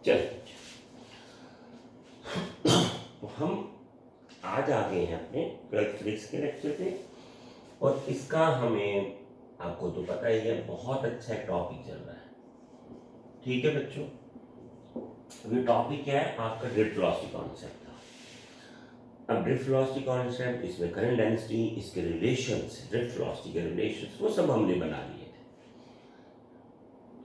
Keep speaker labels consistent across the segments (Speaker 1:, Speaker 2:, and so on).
Speaker 1: चल, तो हम आज आ गए हैं अपने 12th फिजिक्स के लेक्चर पे। और इसका हमें, आपको तो पता ही है, बहुत अच्छा टॉपिक चल रहा है। ठीक है बच्चों, ये टॉपिक क्या है आपका? ड्रिफ्ट वेलोसिटी कॉन्सेप्ट था। अब ड्रिफ्ट वेलोसिटी कॉन्सेप्ट, इसमें करंट डेंसिटी, इसके रिलेशंस, ड्रिफ्ट वेलोसिटी के रिलेशंस, वो सब हमने बना लिए थे।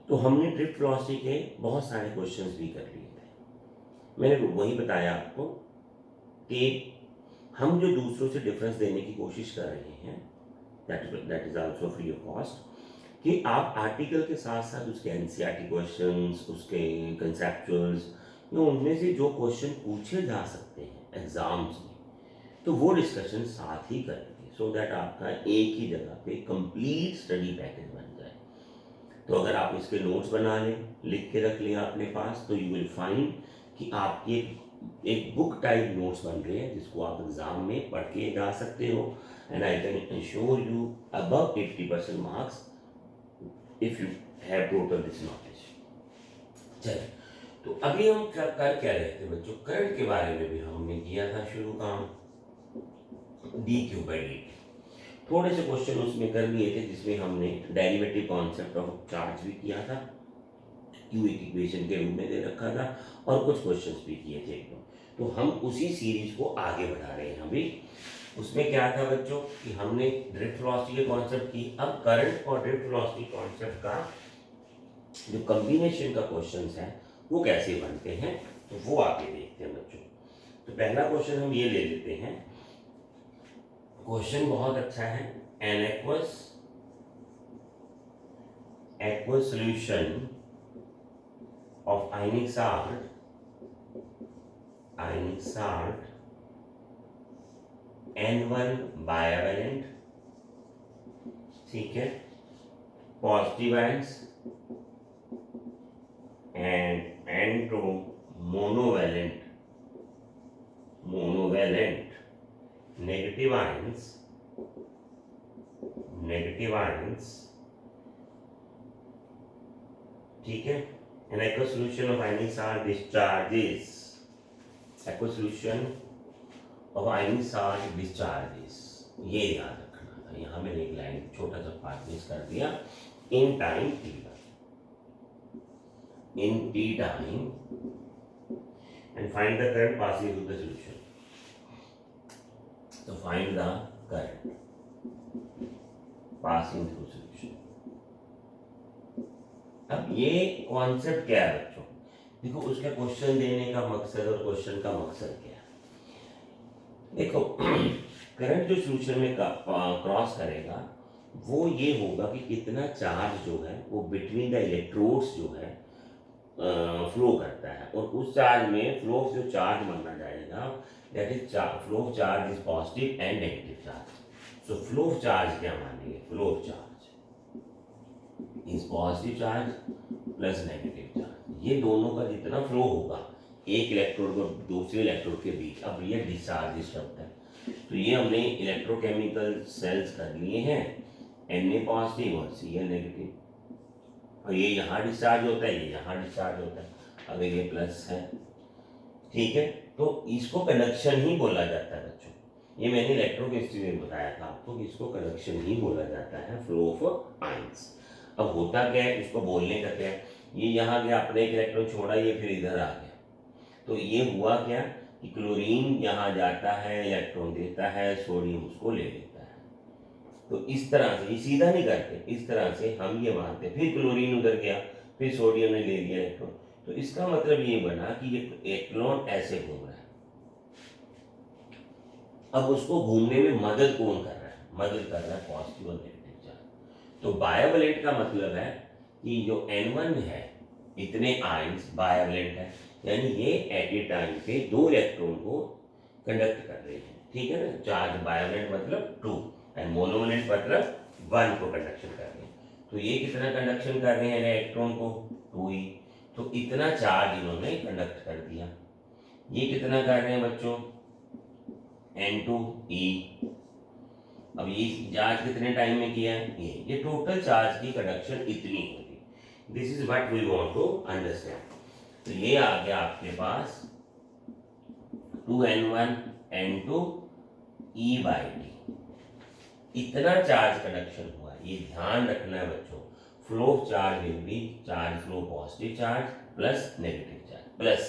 Speaker 1: तो हमने ड्रिफ्ट वेलोसिटी के बहुत सारे क्वेश्चंस भी कर लिए थे। मैंने वही बताया आपको कि हम जो दूसरों से डिफरेंस देने की कोशिश कर रहे हैं, that is also free of cost, कि आप आर्टिकल के साथ साथ उसके एनसीईआरटी क्वेश्चंस, उसके कंसेप्चुअल्स, या उनमें से जो क्वेश्चन पूछे जा सकते हैं एग्जाम्स में, तो वो डिस्कशन साथ ही करेंगे, सो दैट आपका एक ही जगह पे कंप्लीट स्टडी पैकेज बन जाए। तो अगर आप इसके नोट्स बना लें, लिख के रख लें अपने पास, तो यू विल फाइंड कि आपके एक बुक टाइप नोट्स बन रहे हैं जिसको आप एग्जाम में पढ़ के जा सकते हो। And I can ensure you above 80% marks if you have total this knowledge. चलिए, तो अभी हम कर क्या रहे थे बच्चों? करंट के बारे में भी हमने किया था शुरू काम, डी क्यू बाई डी। थोड़े से क्वेश्चन उसमें कर लिए थे जिसमें हमने डेरिवेटिव कॉन्सेप्ट ऑफ चार्ज भी किया था, क्यू एक इक्वेशन के रूप में दे रखा था, और कुछ क्वेश्चंस भी किए थे एकदम। तो हम उसी सीरीज को आगे बढ़ा रहे हैं अभी। उसमें क्या था बच्चों कि हमने ड्रिफ्ट वेलोसिटी के कॉन्सेप्ट की। अब करंट और ड्रिफ्ट वेलोसिटी कॉन्सेप्ट का जो कॉम्बिनेशन का क्वेश्चंस है वो कैसे बनते हैं, तो वो आगे देखते हैं बच्चों। तो पहला क्वेश्चन हम ये ले लेते हैं। क्वेश्चन बहुत अच्छा है। An aqueous solution of ionic salt N1 bivalent, ठीक है, positive ions, and N2 monovalent negative ions, ठीक है। An aqueous solution of ionic salt discharges, aqueous solution of ionic salt discharges, ये याद रखना था। यहाँ मैंने एक लाइन छोटा सा पार्ट मिस कर दिया। In time and find the current passing through the solution. So find the current passing through solution. अब ये कॉन्सेप्ट क्या है बच्चों? देखो, उसका क्वेश्चन देने का मकसद और क्वेश्चन का मकसद क्या है। देखो, करंट जो सॉल्यूशन में क्रॉस करेगा वो ये होगा कि कितना चार्ज जो है वो बिटवीन द इलेक्ट्रोड्स जो है फ्लो करता है, और उस चार्ज में फ्लो ऑफ जो चार्ज माना जाएगा, that is flow of charge is positive and negative charge. So flow of charge क्या मानेंगे? Flow of charge is positive charge plus negative charge. ये दोनों का जितना फ्लो होगा एक इलेक्ट्रोड और दूसरे इलेक्ट्रोड के बीच, अब ये डिस्चार्ज शब्द है, तो ये हमने इलेक्ट्रोकेमिकल सेल्स कर लिए हैं, Na पॉजिटिव और Cl नेगेटिव, और ये यहाँ डिस्चार्ज होता है, ये यहाँ डिस्चार्ज होता है, अगर ये प्लस है, ठीक है। तो इसको कंडक्शन ही बोला जाता है बच्चों। ये मैंने इलेक्ट्रोकेमिस्ट्री में बताया था आपको कि इसको कंडक्शन ही बोला जाता है, फ्लो ऑफ आयंस। अब होता क्या है, इसको बोलने का क्या है, ये यहाँ गया, अपने एक इलेक्ट्रॉन छोड़ा, ये फिर इधर आ गया, तो ये हुआ क्या कि क्लोरीन यहाँ जाता है, इलेक्ट्रॉन देता है, सोडियम उसको ले लेता है। तो इस तरह से, ये सीधा नहीं करते, इस तरह से हम ये मानते, फिर क्लोरीन उधर गया, फिर सोडियम ने ले लिया इलेक्ट्रॉन, तो इसका मतलब ये बना कि ये इलेक्ट्रॉन ऐसे घूम रहा है। अब उसको घूमने में मदद कौन कर रहा है? मदद कर रहा है पॉजिटिव और नेगेटिव चार्ज। तो बायोवलेंट का मतलब है कि जो N1 है, इतने आयंस बायोवलेंट है, यानी ये एट ए टाइम पे दो इलेक्ट्रॉन को कंडक्ट कर रहे हैं, ठीक है ना। चार्ज बायोवलेंट मतलब 2 एंड मोनोवलेंट मतलब 1 को कंडक्शन कर रहे हैं। तो ये कितना कंडक्शन कर रहे हैं इलेक्ट्रॉन को? 2 ही। तो इतना चार्ज इन्होंने कंडक्ट कर दिया। ये कितना कर रहे हैं बच्चों? N2e। अब ये चार्ज कितने टाइम में किया है? ये टोटल चार्ज की कंडक्शन इतनी होगी। This is what we want to understand. तो ये आ गया आपके पास 2n1 n2 e/t। इतना चार्ज कंडक्शन हुआ, ये ध्यान रखना है बच्चों। Flow charge will be charge flow positive charge plus negative charge plus,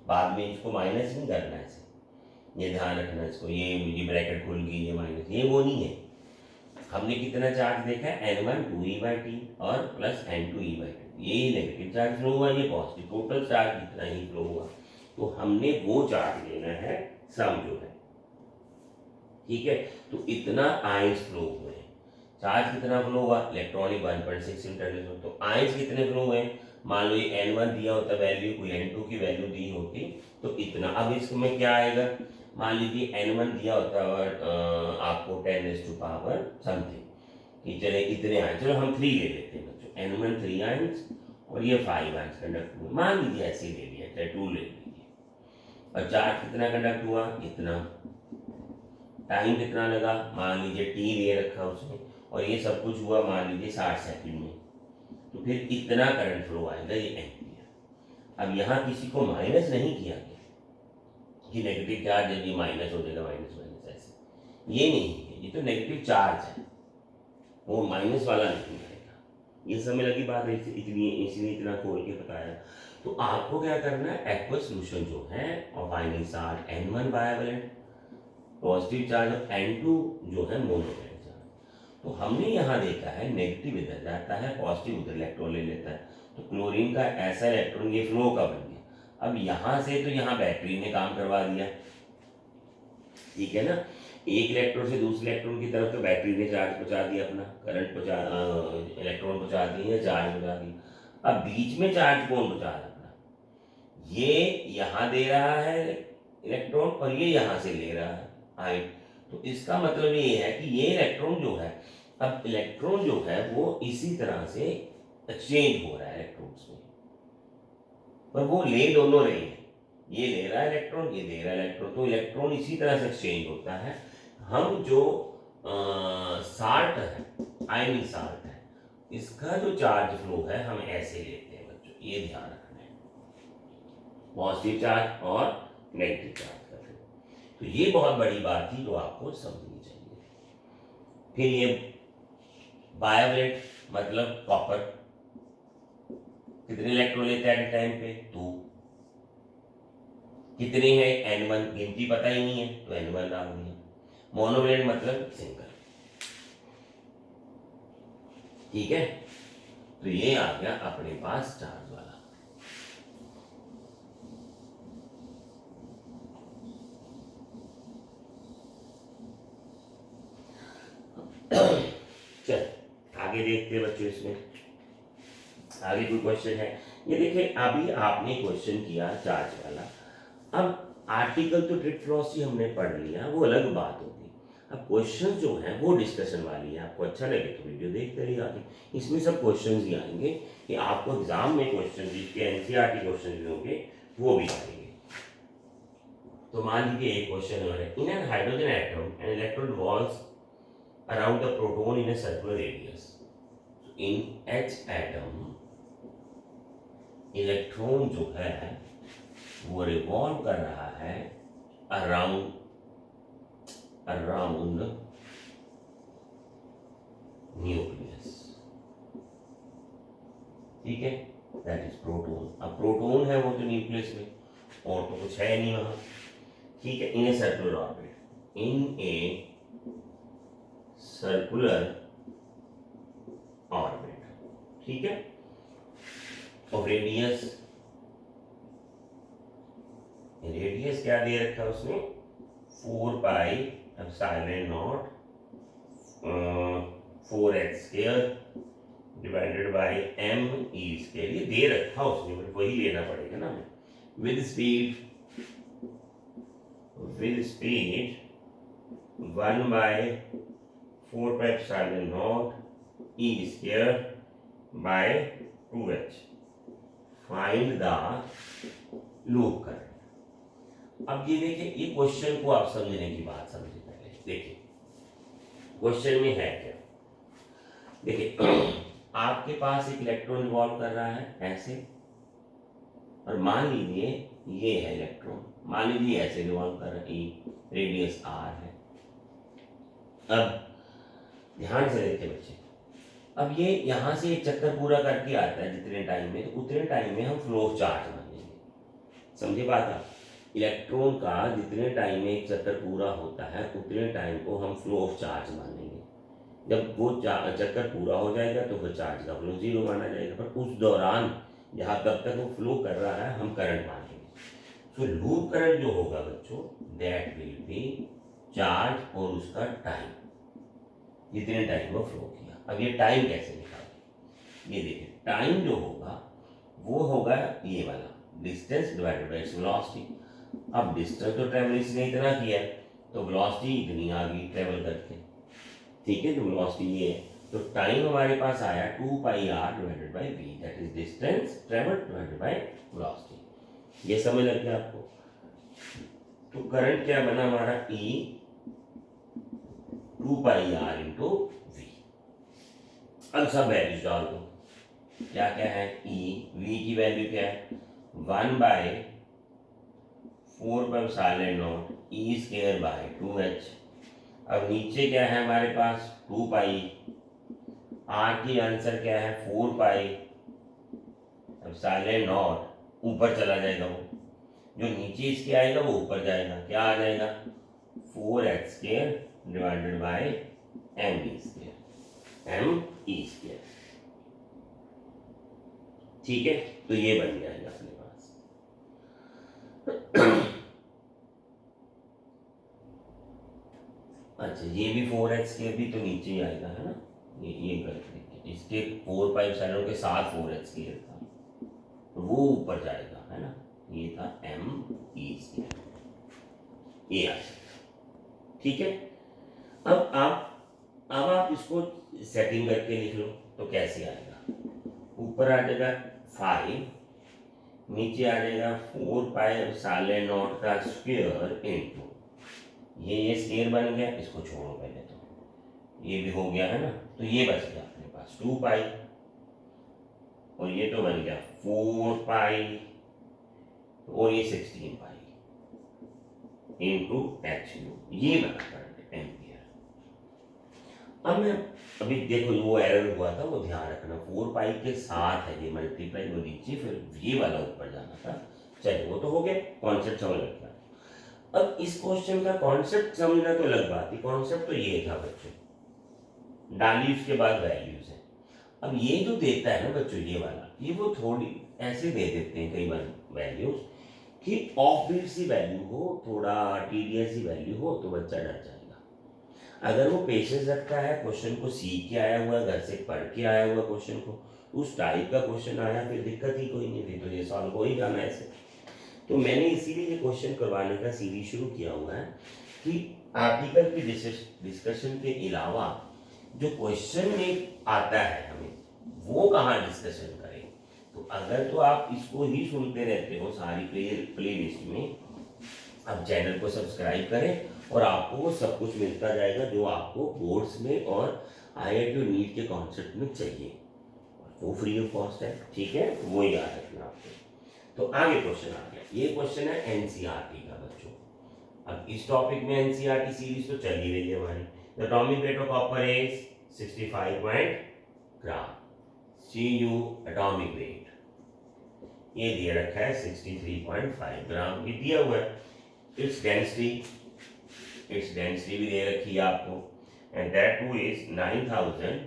Speaker 1: बाद में इसको माइनस नहीं करना है इसे, ये ध्यान रखना है इसको। ये ब्रैकेट खुल गई, ये माइनस, ये वो नहीं है। हमने कितना चार्ज देखा है, n1 2e/t और प्लस n2 e/t। ये नेगेटिव चार्ज फ्लो हुआ, ये पॉजिटिव, टोटल चार्ज इतना ही फ्लो हुआ। तो हमने वो चार्ज लेना है सम जो है, ठीक है। तो इतना आयंस फ्लो हुए, चार्ज कितना फ्लो हुआ, इलेक्ट्रॉनिक 1.6 इंटरनल। तो आयंस कितने फ्लो हुए, मान लो ये n1 दिया होता वैल्यू, कोई n2 की वैल्यू दी होती तो इतना। अब इसमें क्या आएगा, मान लीजिए n1 दिया होता और आपको 10⁻⁴ समथिंग कि चले इतने आयंस, चलो हम 3 ले लेते हैं बच्चों, n1 3 आयंस और ये 5 आयंस कंडक्ट हुए, मान लीजिए ऐसे ले लिया, चाहे 2 ले लीजिए। और चार्ज कितना कंडक्ट हुआ, इतना। टाइम कितना लगा, मान लीजिए टी ले रखा उसने, और ये सब कुछ हुआ मान लीजिए 60 सेकंड में। तो फिर इतना करंट फ्लो आएगा, ये एम्पियर। अब यहाँ किसी को माइनस नहीं किया गया कि नेगेटिव चार्ज है ये माइनस हो जाएगा, माइनस माइनस ऐसे, ये नहीं है, ये तो नेगेटिव चार्ज है, वो माइनस वाला नहीं आएगा। ये समय लगी बात है, इसलिए इतना खोल के बताया। तो आपको क्या करना है, एक्वस सोल्यूशन जो है और final charge n1 bivalent positive charge और n2 जो है मोनोवैलेंट चार्ज। तो हमने यहाँ देखा है नेगेटिव इधर जाता है, पॉजिटिव उधर इलेक्ट्रॉन ले लेता है। तो क्लोरीन का ऐसा इलेक्ट्रॉन ये फ्लो का बन गया। अब यहाँ से तो यहाँ बैटरी ने काम करवा दिया, ठीक है ना। एक इलेक्ट्रॉन से दूसरे इलेक्ट्रॉन की तरफ तो बैटरी ने चार्ज पहुँचा दिया, अपना करंट पहुँचा, इलेक्ट्रॉन पहुँचा दिए, चार्ज पहुँचा दिया। अब बीच में चार्ज कौन पहुँचा रहा अपना, ये यहाँ दे रहा है इलेक्ट्रॉन और ये यहाँ से ले रहा है आयन। तो इसका मतलब ये है कि ये इलेक्ट्रॉन जो है, अब इलेक्ट्रॉन जो है वो इसी तरह से एक्सचेंज हो रहा है इलेक्ट्रॉन्स में, पर वो ले दोनों रहे हैं, ये ले रहा है इलेक्ट्रॉन, ये दे रहा है इलेक्ट्रॉन। तो इलेक्ट्रॉन इसी तरह से एक्सचेंज होता है। हम जो साल्ट है, आयनिक साल्ट है, इसका जो चार्ज फ्लो है हम ऐसे लेते हैं बच्चों, ये ध्यान रखना है, पॉजिटिव चार्ज और नेगेटिव चार्ज। तो ये बहुत बड़ी बात थी जो आपको समझनी चाहिए। फिर ये बायोवलेंट मतलब कॉपर, कितने इलेक्ट्रॉन लेता है टाइम पे, 2। कितने हैं, n1 गिनती पता ही नहीं है तो n1 डाल दिया। मोनोवलेंट मतलब सिंगल, ठीक है। तो ये आ गया अपने पास चार्ज वाला। चल आगे देखते हैं बच्चों, इसमें आगे कोई क्वेश्चन है। ये देखिए अभी आपने क्वेश्चन किया चार्ज वाला। अब आर्टिकल तो ड्रिफ्ट वेलोसिटी हमने पढ़ लिया, वो अलग बात होती। अब क्वेश्चन जो है वो डिस्कशन वाली है, आपको अच्छा लगे तो वीडियो देखते रहिए आगे। इसमें सब क्वेश्चन ही आएंगे कि आपको एग्जाम में क्वेश्चन जिसके एनसीईआरटी क्वेश्चन भी होंगे वो भी आएंगे। तो मान लीजिए एक क्वेश्चन है, in an hydrogen atom an electron revolves around the proton in a circular radius. So in H atom electron जो है वो रिवॉल्व कर रहा है अराउंड न्यूक्लियस, ठीक है, दैट इज प्रोटॉन। अब प्रोटॉन है वो तो न्यूक्लियस में, और तो कुछ है नहीं वहां, ठीक है। In a circular orbit, in a circular orbit, ठीक है। और रेडियस क्या दे रखा है उसने, 4πε0 4h² डिवाइडेड बाय m(e²). ये दे रखा उसने, बट वही लेना पड़ेगा ना हमें। With speed 1/4πε0 e² by 2h। Find the loop current. अब ये देखिए, ये क्वेश्चन को आप समझने की बात समझिए पहले। देखिए क्वेश्चन में है क्या, देखिए आपके पास एक इलेक्ट्रॉन रिवॉल्व कर रहा है ऐसे, और मान लीजिए ये है इलेक्ट्रॉन, मान लीजिए ऐसे रिवॉल्व कर रहा है, ई रेडियस आर है। अब ध्यान से देखते बच्चे, अब ये यहाँ से एक चक्कर पूरा करके आता है जितने टाइम में, तो उतने टाइम में हम फ्लो ऑफ चार्ज मानेंगे। समझे बात आप? इलेक्ट्रॉन का जितने टाइम में एक चक्कर पूरा होता है उतने टाइम को हम फ्लो ऑफ चार्ज मानेंगे। जब वो चक्कर पूरा हो जाएगा तो फिर चार्ज का फ्लो जीरो माना जाएगा, पर उस दौरान जहाँ तब तक वो फ्लो कर रहा है हम करंट मानेंगे। तो लूप करंट जो होगा बच्चों, दैट विल बी चार्ज और उसका टाइम, जितने टाइम वो फ्लो किया। अब ये टाइम कैसे निकालें, ये देखिए टाइम जो होगा वो होगा ये वाला distance divided by its velocity. अब डिस्टेंस तो ट्रेवल इसने इतना किया तो वेलोसिटी इतनी आ गई ट्रेवल करके, ठीक है, तो वेलोसिटी ये है, तो टाइम हमारे पास आया 2 pi R divided by V, that is distance travel divided by velocity. ये समझ लग गया आपको? तो करंट क्या बना हमारा, ई 2 पाई आर इंटू वी। अब सब वैल्यूज डाल दो, क्या क्या है, ई वी की वैल्यू क्या है 1 by 4 pi epsilon naught E square by 2h। अब नीचे क्या है हमारे पास 2 पाई, आर की आंसर क्या है 4 पाई एप्सिलॉन नॉट, ऊपर चला जाएगा वो, जो नीचे इसके आएगा वो ऊपर जाएगा, क्या आ जाएगा 4h square divided by M E square. ठीक है, तो ये बन जाएगा अपने पास। अच्छा, ये भी 4h स्क्वायर भी तो नीचे ही आएगा, है ना, ये करके देखिए, इसके 4 पाई एप्सिलॉन के साथ 4h स्क्वायर था तो वो ऊपर जाएगा, है ना, ये था एम ई स्क्वायर, ये आ जाएगा। ठीक है, अब आप इसको सेटिंग करके लिख लो तो कैसे आएगा, ऊपर आ जाएगा 5, नीचे आ जाएगा 4 पाई एप्सिलॉन नॉट का स्क्वायर इनटू ये स्क्वायर बन गया, इसको छोड़ो पहले, तो ये भी हो गया, है ना, तो ये बच गया अपने पास 2 पाई, और ये तो बन गया 4 पाई, और ये 16 पाई इंटू एच यू, ये बना करंट एम्पियर। अब मैं अभी देखो वो एरर हुआ था वो ध्यान रखना, 4 पाई के साथ है ये मल्टीप्लाई, वो नीचे फिर ये वाला ऊपर जाना था। चलिए वो तो हो गया, कॉन्सेप्ट समझ लग गया। अब इस क्वेश्चन का कॉन्सेप्ट समझना तो अलग बात है, कॉन्सेप्ट तो ये था बच्चों, डाली उसके बाद वैल्यूज है। अब ये जो देता है ना बच्चों ये वाला, ये वो थोड़ी ऐसे दे देते हैं कई बार वैल्यूज कि ऑफ बीट सी वैल्यू हो, थोड़ा टीडियस सी वैल्यू हो तो बच्चा डर जाएगा। अगर वो पेशेंस रखता है, क्वेश्चन को सीख के आया हुआ, घर से पढ़ के आया हुआ क्वेश्चन को, उस टाइप का क्वेश्चन आया फिर दिक्कत ही कोई नहीं, फिर तो ये सॉल्व हो ही जाना ऐसे। तो मैंने इसीलिए ये क्वेश्चन करवाने का सीरीज शुरू किया हुआ है कि आर्टिकल की डिस्कशन के अलावा जो क्वेश्चन में आता है हमें वो कहाँ डिस्कशन करें। तो अगर तो आप इसको ही सुनते रहते हो सारी प्ले लिस्ट में, आप चैनल को सब्सक्राइब करें और आपको वो सब कुछ मिलता जाएगा जो आपको बोर्ड्स में और IIT और नीट के कॉन्सेप्ट में चाहिए, वो फ्री ऑफ कॉस्ट है। ठीक है, वो याद रखना आपको। तो आगे क्वेश्चन आ गया, ये क्वेश्चन है एनसीईआरटी का बच्चों। अब इस टॉपिक में एनसीईआरटी सीरीज तो चल ही रही है हमारी। The atomic weight of copper is 65 gram, Cu atomic weight ये दिया रखा है 63.5 ग्राम, ये दिया हुआ है। इट्स डेंसिटी भी दे रखी है आपको, and that too is 9000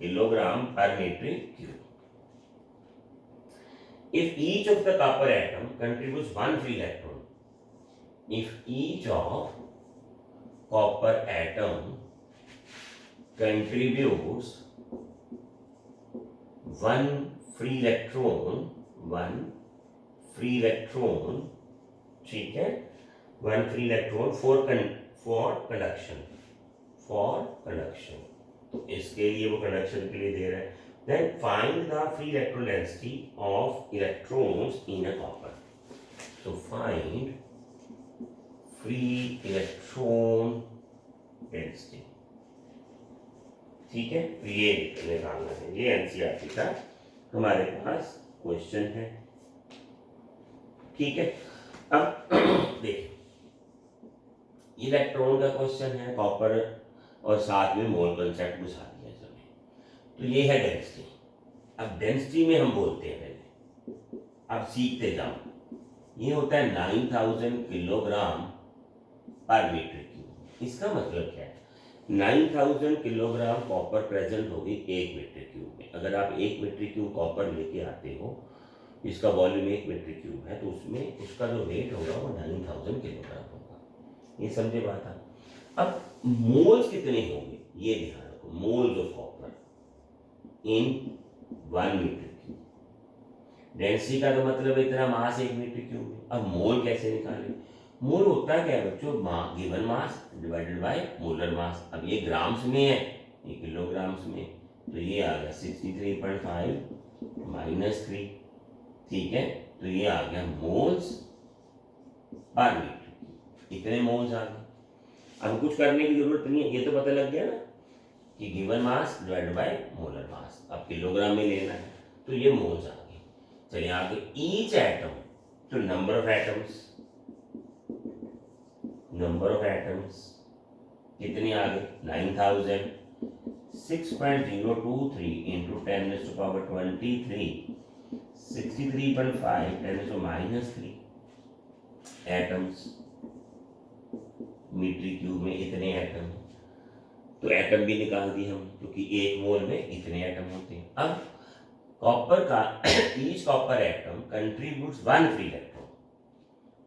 Speaker 1: kilogram per metre cube. If each of the copper atom contributes one free electron, if each of copper atom contributes one free electron, ठीक है, one free electron for conduction, तो इसके लिए वो conduction के लिए दे रहा है। Then find the free electron density of electrons in a copper. So find free electron density. ठीक है, तो ये निकालना है, ये एनसीईआरटी का हमारे पास क्वेश्चन है। ठीक है। अब देखिए इलेक्ट्रॉन का क्वेश्चन है, कॉपर और साथ में मोल कंसेप्ट घुसा दिया चलो। तो ये है डेंसिटी। अब डेंसिटी में हम बोलते हैं पहले, अब सीखते जाओ। ये होता है 9000 किलोग्राम पर मीटर क्यूब। इसका मतलब क्या है, 9000 किलोग्राम कॉपर प्रेजेंट होगी 1 मीटर क्यूब में। अगर आप 1 मीटर क्यूब कॉपर लेके आते हो, इसका वॉल्यूम 1 मीटर क्यूब है, तो उसमें उसका जो वेट होगा वो 9000 किलोग्राम होगा। ये समझे बात आप। अब मोल्स कितने होंगे ये ध्यान रखो, moles of copper in 1 metre cube. Density का तो मतलब इतना मास 1 मीटर क्यूब में। अब मोल कैसे निकालें? मोल होता क्या है बच्चों, given mass divided by molar mass. अब ये ग्राम्स में है, ये किलोग्राम्स में, तो ये आ गया 63.5 माइनस 3, ठीक है। तो ये आ गया मोल्स पर मीटर, इतने मोल्स आ गए। अब कुछ करने की जरूरत नहीं है, ये तो पता लग गया ना कि given mass divided by molar mass. अब किलोग्राम में लेना है, तो ये मोल्स आ गए। चलिए आगे, ईच एटम, तो नंबर ऑफ एटम्स, कितनी आ गई 9000, 6.023 इंटू 10⁻23, 63.5 10⁻³ एटम्स मीटर क्यूब में इतने एटम। तो एटम भी निकाल दिए हम, क्योंकि एक मोल में इतने एटम होते हैं। अब कॉपर का each copper atom contributes 1 free electron.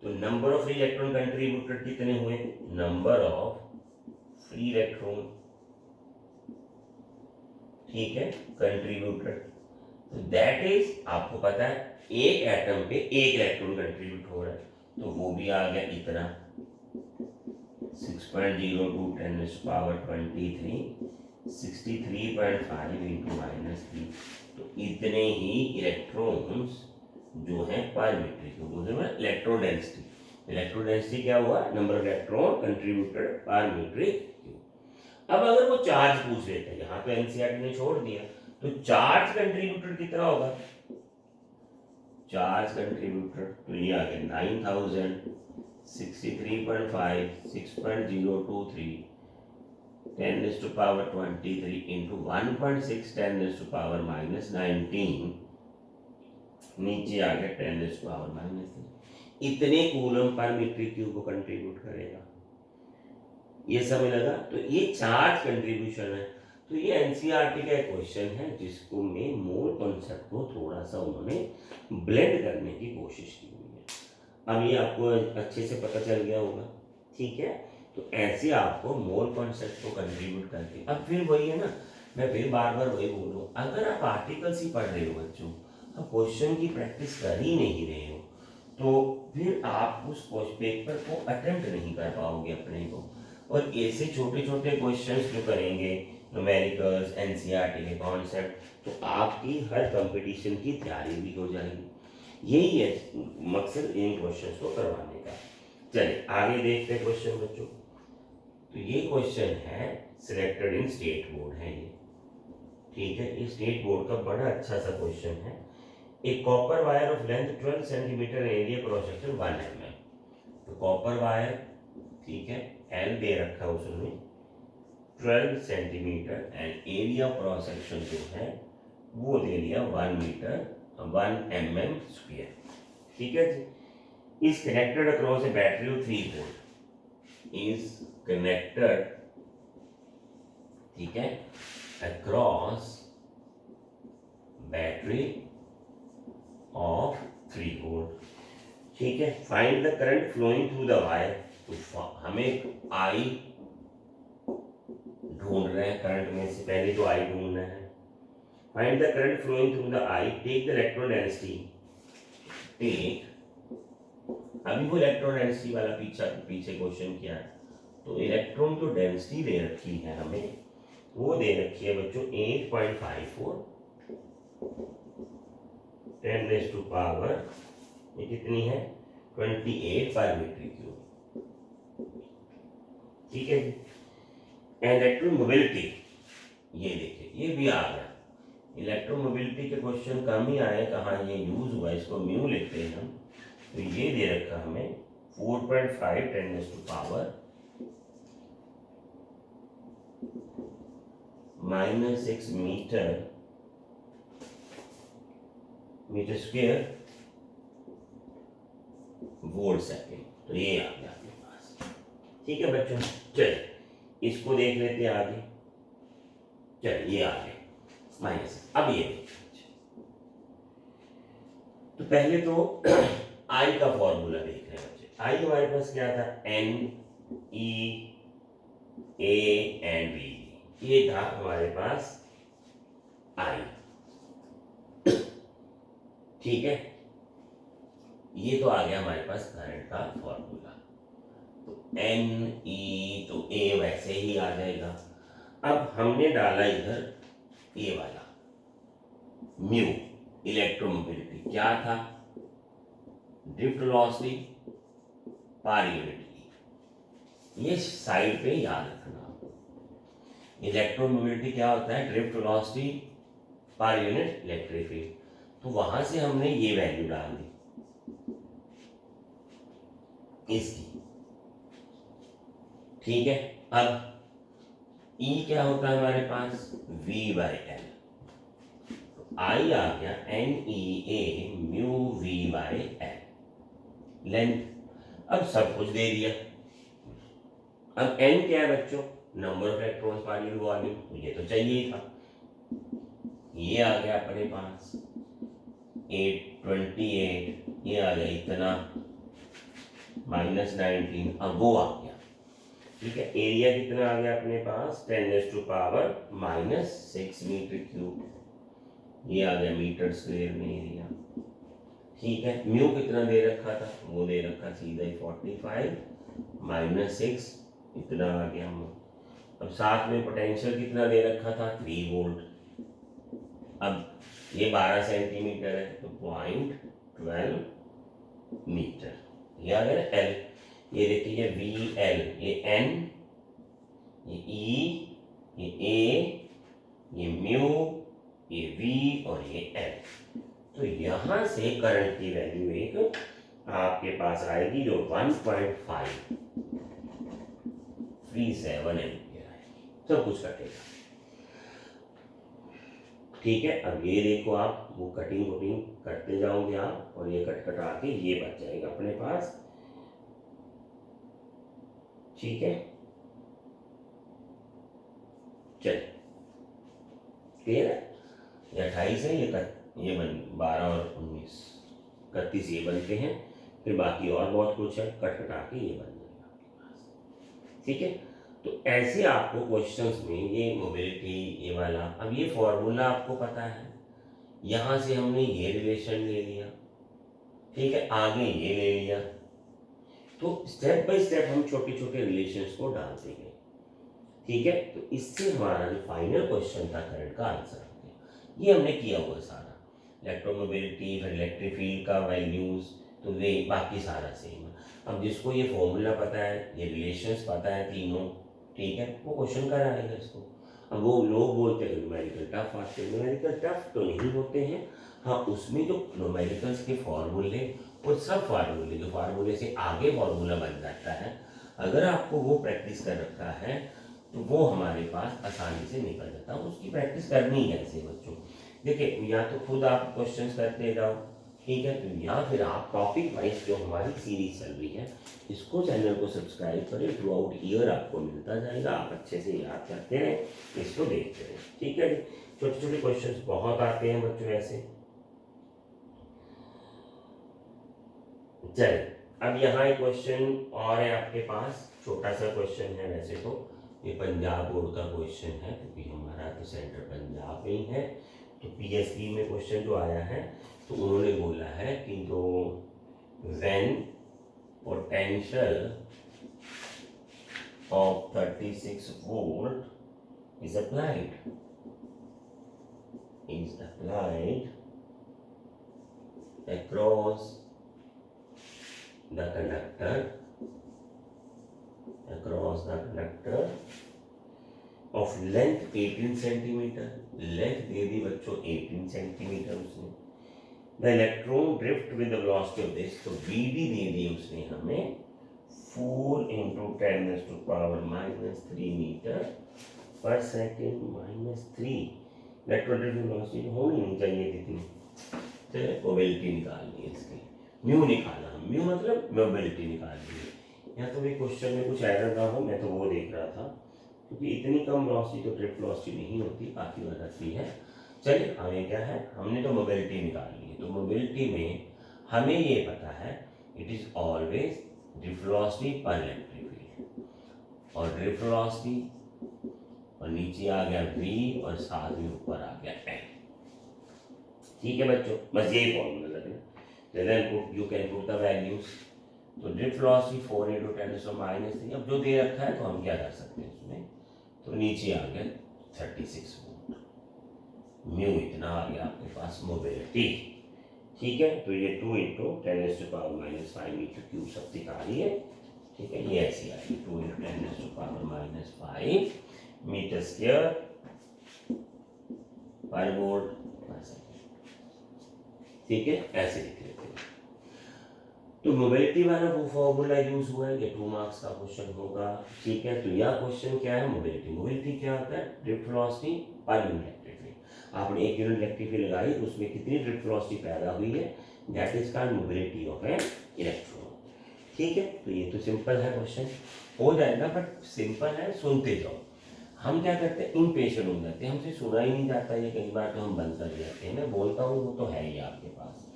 Speaker 1: तो number of free electron contributed कितने हुए, नंबर ऑफ फ्री इलेक्ट्रॉन, ठीक है, कंट्रीब्यूटेड। तो दैट इज, आपको पता है एक एटम पे एक इलेक्ट्रॉन कंट्रीब्यूट हो रहा है, तो वो भी आ गया इतना 6.02 10⁻23, 63.5 इंटू -3। तो इतने ही इलेक्ट्रॉन्स जो है पर metre cube, electron density. Electron density क्या हुआ, नंबर ऑफ इलेक्ट्रॉन कंट्रीब्यूटेड पर मीटर क्यूब। अब अगर वो चार्ज पूछ लेते हैं, यहाँ पे एनसीईआरटी ने छोड़ दिया, तो चार्ज कंट्रीब्यूटेड कितना होगा, चार्ज कंट्रीब्यूटेड, तो ये आ गया 9000, 63.5, 6.023, 10⁻23 इंटू 1.6 10⁻⁻19, नीचे आ गया 10⁻⁻3। इतने कूलम पर मीटर क्यूब को कंट्रीब्यूट करेगा। ये समझ लगा। तो ये चार्ज कंट्रीब्यूशन है। तो ये एनसीईआरटी का एक क्वेश्चन है, जिसको में मोल कॉन्सेप्ट को थोड़ा सा उन्होंने ब्लेंड करने की कोशिश की हुई है। अब ये आपको अच्छे से पता चल गया होगा, ठीक है। तो ऐसे आपको मोल कॉन्सेप्ट को कंट्रीब्यूट करके, अब फिर वही है ना, मैं फिर बार बार वही बोल रहा हूँ, अगर आप आर्टिकल्स ही पढ़ रहे हो बच्चों, आप क्वेश्चन की प्रैक्टिस कर ही नहीं रहे हो, तो फिर आप उस पेपर को अटेम्प्ट नहीं कर पाओगे अपने को। और ऐसे छोटे छोटे क्वेश्चंस जो करेंगे, न्यूमेरिकल्स, एनसीईआरटी के कॉन्सेप्ट, तो आपकी हर कंपटीशन की तैयारी भी हो जाएगी। यही है मकसद इन क्वेश्चंस को करवाने का। चलिए आगे देखते हैं क्वेश्चन बच्चों। तो ये क्वेश्चन है सिलेक्टेड इन स्टेट बोर्ड है ये, ठीक है। ये स्टेट बोर्ड का बड़ा अच्छा सा क्वेश्चन है। एक copper wire of length 12 centimetre, area cross section 1 mm। तो कॉपर वायर, ठीक है, एल दे रखा है उसमें 12 centimetre, and area cross section जो है वो दे दिया 1 मीटर 1 mm स्क्वायर, ठीक है जी। Is connected across a battery of 3 volt, is connected, ठीक है, अक्रॉस बैटरी ऑफ 3 वोल्ट, ठीक है। Find the current flowing through the wire. तो हमें आई ढूंढ रहे हैं, करंट में से पहले तो आई ढूंढना है। Find the current flowing through the I, take the electron density, take, अभी वो इलेक्ट्रॉन डेंसिटी वाला पीछे क्वेश्चन किया है। तो इलेक्ट्रॉन जो डेंसिटी दे रखी है हमें, वो दे रखी है बच्चों 8.54 10⁻⁻, ये कितनी है 28 पर मीटर क्यूब, ठीक है जी। एंड इलेक्ट्रोमोबिलिटी, ये देखिए ये भी आ गया। इलेक्ट्रोमोबिलिटी के क्वेश्चन कम ही आए, कहाँ ये यूज हुआ, इसको म्यू लिखते हैं हम, तो ये दे रखा हमें 4.5 10⁻⁻⁻⁶ मीटर स्क्वायर वोल्ट सेकेंड। तो ये आ गया आपके पास। ठीक है बच्चों, चलिए इसको देख लेते हैं आगे। चलिए ये आ गया माइनस। अब ये तो पहले तो आई का फॉर्मूला देख रहे हैं बच्चे। आई हमारे पास क्या था, N E A and B, ये था हमारे पास आई। ठीक है, ये तो आ गया हमारे पास करंट का फॉर्मूला। तो एन ई तो ए वैसे ही आ जाएगा। अब हमने डाला इधर ये वाला म्यू, इलेक्ट्रोमोबिलिटी क्या था, ड्रिफ्ट वेलोसिटी पर यूनिट। ये साइड पे याद रखना। इलेक्ट्रोमोबिलिटी क्या होता है, drift velocity per unit electric field. तो वहां से हमने ये वैल्यू डाल दी इसकी। ठीक है, अब E क्या होता है हमारे पास, V/L। आई आ गया NEA म्यू V/L लेंथ। अब सब कुछ दे दिया। अब N क्या है बच्चों, number of electrons per unit volume, तो ये तो चाहिए ही था। ये आ गया अपने पास 828, ये आ गया इतना -19। अब वो आ गया। ठीक है, एरिया कितना आ गया अपने पास, 10⁻⁻⁶ मीटर क्यूब। ये आ गया मीटर स्क्वायर में एरिया। ठीक है, म्यू कितना दे रखा था, वो दे रखा सीधा ही 45 -6 इतना आ गया। अब साथ में पोटेंशियल कितना दे रखा था, 3 वोल्ट। अब ये 12 सेंटीमीटर है तो 0.12 मीटर। ये आ गया एल। ये देखिए VL, ये N, ये E, ये A, ये म्यू, ये V और ये L। तो यहां से करंट की वैल्यू एक आपके पास आएगी जो 1.537 एम्पियर आएगी। सब कुछ कटेगा। ठीक है, अब ये देखो आप वो कटिंग वटिंग करते जाओगे आप, और ये कट कटा के ये बच जाएगा अपने पास। ठीक है, चलिए क्लियर है। ये 28 है, ये बन 12 और 19 31 ये बनते हैं। फिर बाकी और बहुत कुछ है, कट कटा के ये बन जाएगा आपके पास। ठीक है, तो ऐसे आपको क्वेश्चंस में ये मोबिलिटी ये वाला, अब ये फॉर्मूला आपको पता है, यहां से हमने ये रिलेशन ले लिया। ठीक है, आगे ये ले लिया। तो स्टेप बाय स्टेप हम छोटे छोटे रिलेशंस को डालते गए। ठीक है, तो इससे हमारा जो फाइनल क्वेश्चन था करंट का आंसर आ गया। ये हमने किया हुआ सारा, इलेक्ट्रोमोबिलिटी, फिर इलेक्ट्रिक फील्ड का वैल्यूज, तो वे बाकी सारा सेम है। अब जिसको ये फॉर्मूला पता है, ये रिलेशंस पता है तीनों, ठीक है, वो क्वेश्चन कराएगा इसको। अब वो लोग बोलते हैं न्यूमेरिकल टफ आते हैं, न्यूमेरिकल टफ तो नहीं होते हैं। हाँ, उसमें जो न्यूमेरिकल्स के फॉर्मूले और सब फार्मूले, जो फार्मूले से आगे फार्मूला बन जाता है, अगर आपको वो प्रैक्टिस कर रखा है तो वो हमारे पास आसानी से निकल जाता है। उसकी प्रैक्टिस करनी है ऐसे बच्चों। देखिए, या तो खुद आप क्वेश्चंस करते जाओ, ठीक है, तो या फिर आप टॉपिक वाइज जो हमारी सीरीज चल रही है, इसको चैनल को सब्सक्राइब करें। थ्रू आउट ईयर आपको मिलता जाएगा, आप अच्छे से याद करते रहें, इसको देखते रहें। ठीक है, छोटे छोटे क्वेश्चंस बहुत आते हैं बच्चों ऐसे। चलिए, अब यहाँ एक क्वेश्चन और है आपके पास, छोटा सा क्वेश्चन है वैसे तो, ये पंजाब बोर्ड का क्वेश्चन है क्योंकि हमारा तो सेंटर पंजाब में ही है। तो PSB में क्वेश्चन जो आया है, तो उन्होंने बोला है कि जो when potential of 36 volt is applied across the conductor of length 18 centimetre. Length दे दी बच्चों 18 सेंटीमीटर उसने, the electron drift with the velocity of this, तो वीडी दे दी उसने हमें 4 × 10⁻³ मीटर पर सेकेंड -3। इलेक्ट्रॉन ड्रिफ्ट वेलोसिटी होनी नहीं चाहिए कितनी, चलिए मोबिलिटी निकालनी है इसकी, म्यू निकालना, म्यू मतलब मोबिलिटी निकालनी है। यहाँ तो भी क्वेश्चन में कुछ एरर ना हो, मैं तो वो देख रहा था, क्योंकि इतनी कम वेलोसिटी तो ड्रिफ्ट वेलोसिटी नहीं होती, काफ़ी बढ़ती है। चलिए हमें क्या है, हमने तो मोबिलिटी निकालनी है, तो मोबिलिटी में हमें ये पता है it is always drift velocity पर इलेक्ट्रिक फील्ड, और ड्रिफ्ट वेलोसिटी और नीचे आ गया v और साथ में ऊपर आ गया n। ठीक है बच्चों, बस यही फॉर्मूला लगना, then you can put the values. तो ड्रिफ्ट वेलोसिटी 4 × 10⁻³ अब जो दे रखा है तो हम क्या कर सकते हैं उसमें, तो नीचे आ गया 36 वोल्ट, म्यू इतना आ गया आपके पास मोबिलिटी। ठीक है, तो ये 2 × 10⁻⁵ मीटर³ सब दिखा रही है। ठीक है, ये ऐसी आएगी 2 × 10⁻⁵ मीटर² पर वोल्ट पर सेकेंड। ठीक है, ऐसे लिख लेते हैं। तो मोबिलिटी वाला वो फॉर्मूला यूज हुआ है, ये 2 मार्क्स का क्वेश्चन होगा। ठीक है, तो यह क्वेश्चन क्या है, मोबिलिटी। मोबिलिटी क्या होता है, drift velocity per unit electric field. आपने 1 यूनिट इलेक्ट्रिक फील्ड लगाई, उसमें कितनी ड्रिफ्ट वेलोसिटी पैदा हुई है, that is called mobility of an electron. ठीक है, तो ये तो सिंपल है, क्वेश्चन हो जाएगा, बट सिंपल है, सुनते जाओ। हम क्या करते हैं, इम्पेशेंट हो जाते हैं, हमसे सुना ही नहीं जाता ये, कई बार तो हम बंद कर जाते हैं। मैं बोलता हूँ वो तो है ही आपके पास,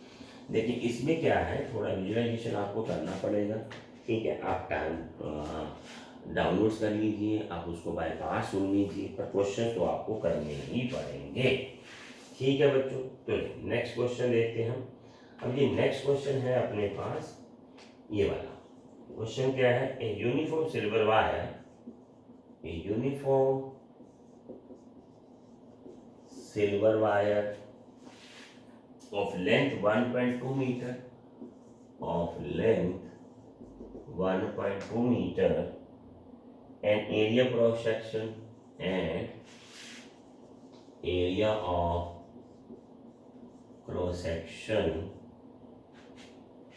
Speaker 1: लेकिन इसमें क्या है, थोड़ा विजुअलाइजेशन आपको करना पड़ेगा। ठीक है, आप टाइम डाउनलोड्स कर लीजिए, आप उसको बाय पास सुन लीजिए, पर क्वेश्चन तो आपको करने ही पड़ेंगे। ठीक है बच्चों, तो नेक्स्ट क्वेश्चन देखते हैं हम। अब ये नेक्स्ट क्वेश्चन है अपने पास, ये वाला क्वेश्चन क्या है, a uniform silver wire, a uniform silver wire of length 1.2 meter, of length 1.2 meter, and area cross section and area of cross section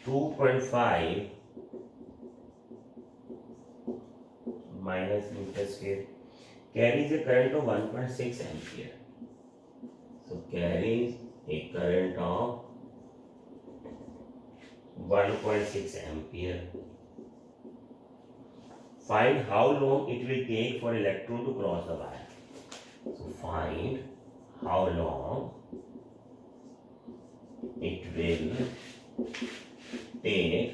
Speaker 1: 2.5 minus meter square, carries a current of 1.6 ampere. So carries a current of 1.6 ampere. Find how long it will take for electron to cross the wire. So find how long it will take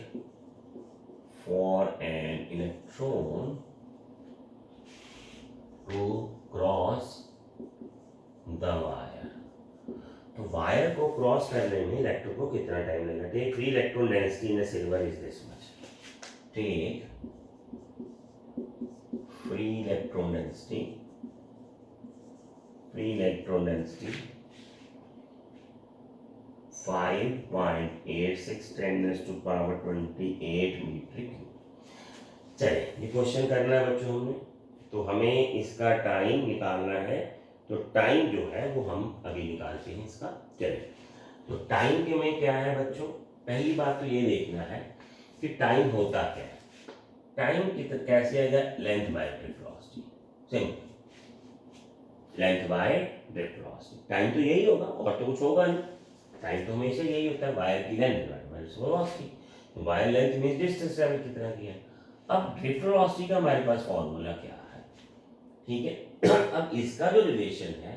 Speaker 1: for an electron to cross the wire. तो wire को cross करने में electron को कितना time लगेगा। Take free electron density in silver is this much, take free electron density 5.86 10⁻28 metre cube. चलिए ये question करना है बच्चों हमने, तो हमें इसका टाइम निकालना है। तो टाइम जो है वो हम अभी निकालते हैं इसका। चलिए, तो टाइम के में क्या है बच्चों, पहली बात तो ये देखना है कि टाइम होता क्या है। टाइम कैसे आएगा, length bye drift velocity, simple, length bye drift velocity. Time तो यही होगा और तो कुछ होगा नहीं, टाइम तो हमेशा यही होता है, वायर की लेंथ बाय वेलोसिटी। तो wire length means distance travel कितना किया। अब ड्रिफ्ट वेलोसिटी का हमारे पास फॉर्मूला क्या है, ठीक है। अब इसका जो रिलेशन है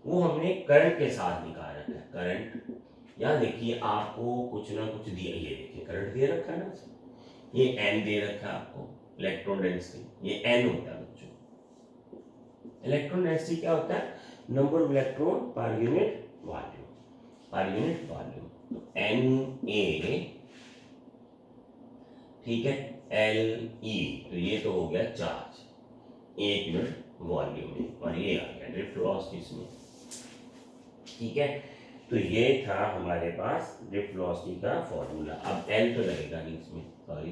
Speaker 1: वो हमने करंट के साथ निकाल रखा है। करंट, यहाँ देखिए आपको कुछ ना कुछ दिया, ये देखिए करंट दे रखा है ना, ये एन दे रखा है आपको, इलेक्ट्रॉन डेंसिटी, ये एन होता है बच्चों। इलेक्ट्रॉन डेंसिटी क्या होता है, number of electron per unit volume, per unit volume. तो एन ए, ठीक है, एल ई, तो ये तो हो गया चार्ज एक यूनिट वॉल्यूम में, और ये आ गया ड्रिफ्ट वेलोसिटी इसमें, ठीक है। तो ये था हमारे पास ड्रिफ्ट वेलोसिटी का फॉर्मूला। अब एल तो लगेगा नहीं इसमें, सॉरी,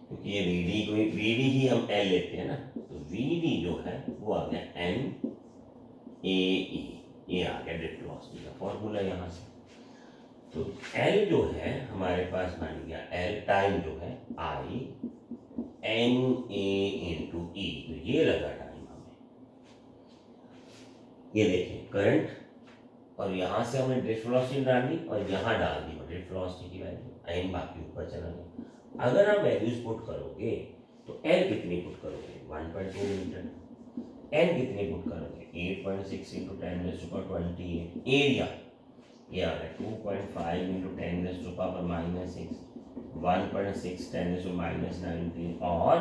Speaker 1: क्योंकि ये वीडी ही हम एल लेते हैं ना, तो वीडी जो है वो आ गया एन ए ई, ये आ गया ड्रिफ्ट वेलोसिटी का फॉर्मूला यहाँ से। तो L जो है हमारे पास बन गया, L टाइम जो है I NA इंटू E, तो ये लगा टाइम हमें। ये देखिए करंट, और यहाँ से हमने ड्रिफ्ट वेलोसिटी डाली और यहाँ डाल दी ड्रिफ्ट वेलोसिटी की वैल्यू, n बाकी ऊपर चला गया। अगर आप वैल्यूज पुट करोगे तो L कितनी पुट करोगे 1.2 मीटर, n कितनी पुट करोगे 8.6 इंटू 10⁻28, एरिया ये आ रहा है 2.5 इंटू 10⁻⁻6, 1.6 10⁻⁻19, और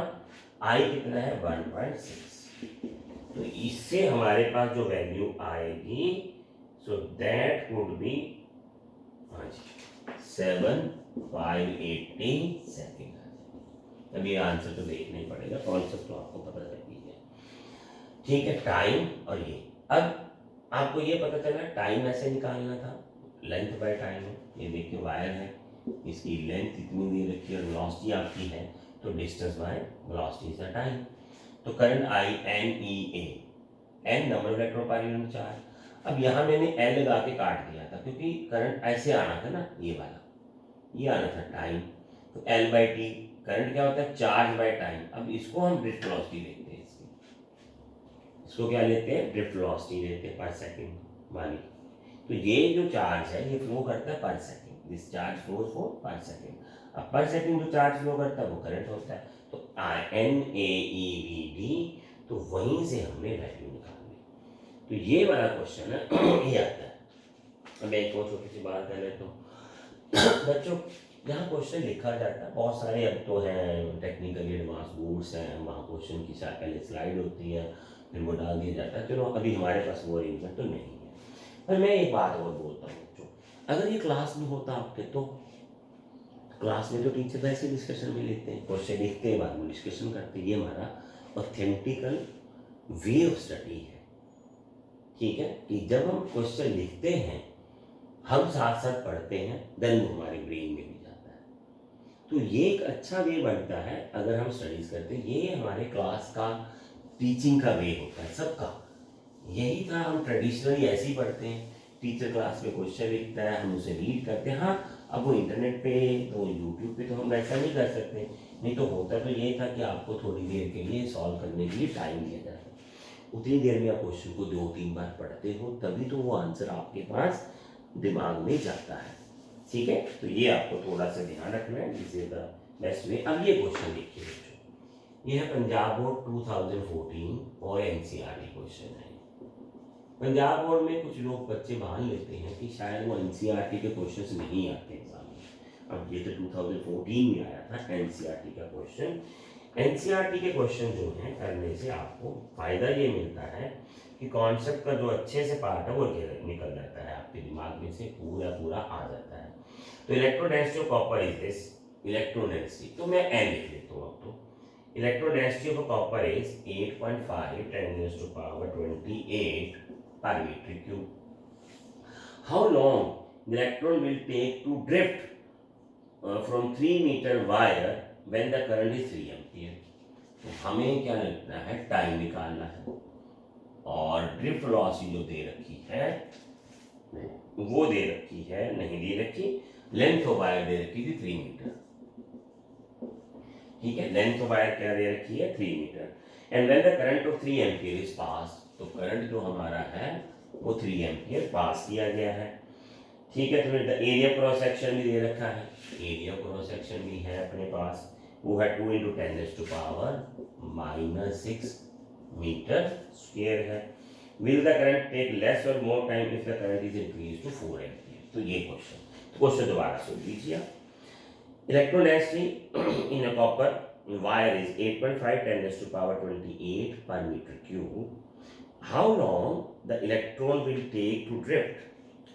Speaker 1: I कितना है 1.6। तो इससे हमारे पास जो वैल्यू आएगी, so that would be 7,580 second. अब ये आंसर तो देखना ही पड़ेगा, कॉन्सेप्ट तो आपको पता चल ही है। ठीक है, टाइम और ये, अब आपको ये पता चला टाइम ऐसे निकालना था, लेंथ बाय टाइम है। ये देखिए वायर है, इसकी लेंथ इतनी दे रखी है और वेलोसिटी आपकी है, तो distance by velocity is the time. तो current I NEA, n number of electron per unit charge. अब यहाँ मैंने L लगा के काट दिया था क्योंकि करंट ऐसे आना था ना, ये वाला ये आना था टाइम, तो L बाई टी करंट क्या होता है चार्ज बाय टाइम। अब इसको हम ड्रिफ्ट वेलोसिटी लेते हैं, इसको क्या लेते हैं ड्रिफ्ट वेलोसिटी लेते हैं पर सेकंड वाली। तो ये जो चार्ज है ये फ्लो करता है पर second, this charge flows for पर सेकंड। अब पर सेकंड जो चार्ज फ्लो करता है वो करंट होता है, तो NAEVD, तो वहीं से हमने वैल्यू निकाली। तो ये वाला क्वेश्चन है ये आता है। अब मैं एक और छोटी सी बात कर लेता हूँ बच्चों, यहाँ क्वेश्चन लिखा जाता है बहुत सारे, अब तो हैं टेक्निकली एडवांस बोर्ड्स हैं, वहाँ क्वेश्चन की पहले स्लाइड होती है फिर वो डाल दिया जाता है। चलो अभी हमारे पास वो अरेंजमेंट तो नहीं है। पर मैं एक बात और बोलता हूँ बच्चों, अगर ये क्लास में होता आपके, तो क्लास में तो टीचर वैसे डिस्कशन में लेते हैं, क्वेश्चन लिखते हैं बाद में डिस्कशन करते हैं, ये हमारा ऑथेंटिकल वे ऑफ स्टडी है। ठीक है, कि जब हम क्वेश्चन लिखते हैं हम साथ साथ पढ़ते हैं, देन वो हमारे ब्रेन में भी जाता है। तो ये एक अच्छा वे बनता है अगर हम स्टडीज करते हैं। ये हमारे क्लास का टीचिंग का वे होता है सबका, यही था। हम ट्रेडिशनली ऐसे ही पढ़ते हैं, टीचर क्लास में क्वेश्चन लिखता है हम उसे रीड करते हैं। हाँ, अब वो इंटरनेट पे तो यूट्यूब पे तो हम ऐसा नहीं कर सकते, नहीं तो होता तो ये था कि आपको थोड़ी देर के लिए सॉल्व करने के लिए टाइम दिया जाता है, उतनी देर में आप क्वेश्चन को 2-3 बार पढ़ते हो, तभी तो वो आंसर आपके पास दिमाग में जाता है। ठीक है, तो ये आपको थोड़ा सा ध्यान रखना है, this is the best way. अब ये क्वेश्चन देखिए बच्चों, ये है पंजाब बोर्ड 2014 और NCERT क्वेश्चन है। पंजाब बोर्ड में कुछ लोग बच्चे मान लेते हैं कि शायद वो NCERT के क्वेश्चंस नहीं आते एग्जाम में। अब ये तो 2014 में आया था NCERT का क्वेश्चन। NCERT के क्वेश्चन जो हैं करने से आपको फायदा ये मिलता है कि कॉन्सेप्ट का जो अच्छे से पार्ट है वो निकल जाता है आपके दिमाग में से, पूरा पूरा आ जाता है। तो इलेक्ट्रोडेंसिटी ऑफ कॉपर इज दिस, इलेक्ट्रोडेंसिटी तो मैं N लिख लेता हूँ। अब तो इलेक्ट्रोडेंसिटी of copper is 8.5 10⁻28 per meter cube. How long the electron will take to drift from 3 meter wire when the current is 3 ampere? तो हमें क्या लिखना है, टाइम निकालना है, और ड्रिफ्ट वेलोसिटी जो दे रखी है वो दे रखी है, नहीं दे रखी, लेंथ ऑफ वायर दे रखी थी 3 मीटर। ठीक है, लेंथ ऑफ वायर क्या दे रखी है 3 metre, and when the current of 3 ampere is pass, तो करंट जो हमारा है वो 3 एम्पियर पास किया गया है। ठीक है, तो एरिया क्रॉस सेक्शन भी दे रखा है, एरिया क्रॉस सेक्शन भी है अपने पास, वो है 2 × 10⁻⁻6 मीटर स्क्वायर है। Will the current take less और more time if the current is increase to 4 ampere? तो ये क्वेश्चन, तो क्वेश्चन दोबारा सुन लीजिए। Electron density in a copper wire is 8.5 10⁻28 per meter cube. How long the electron will take to drift?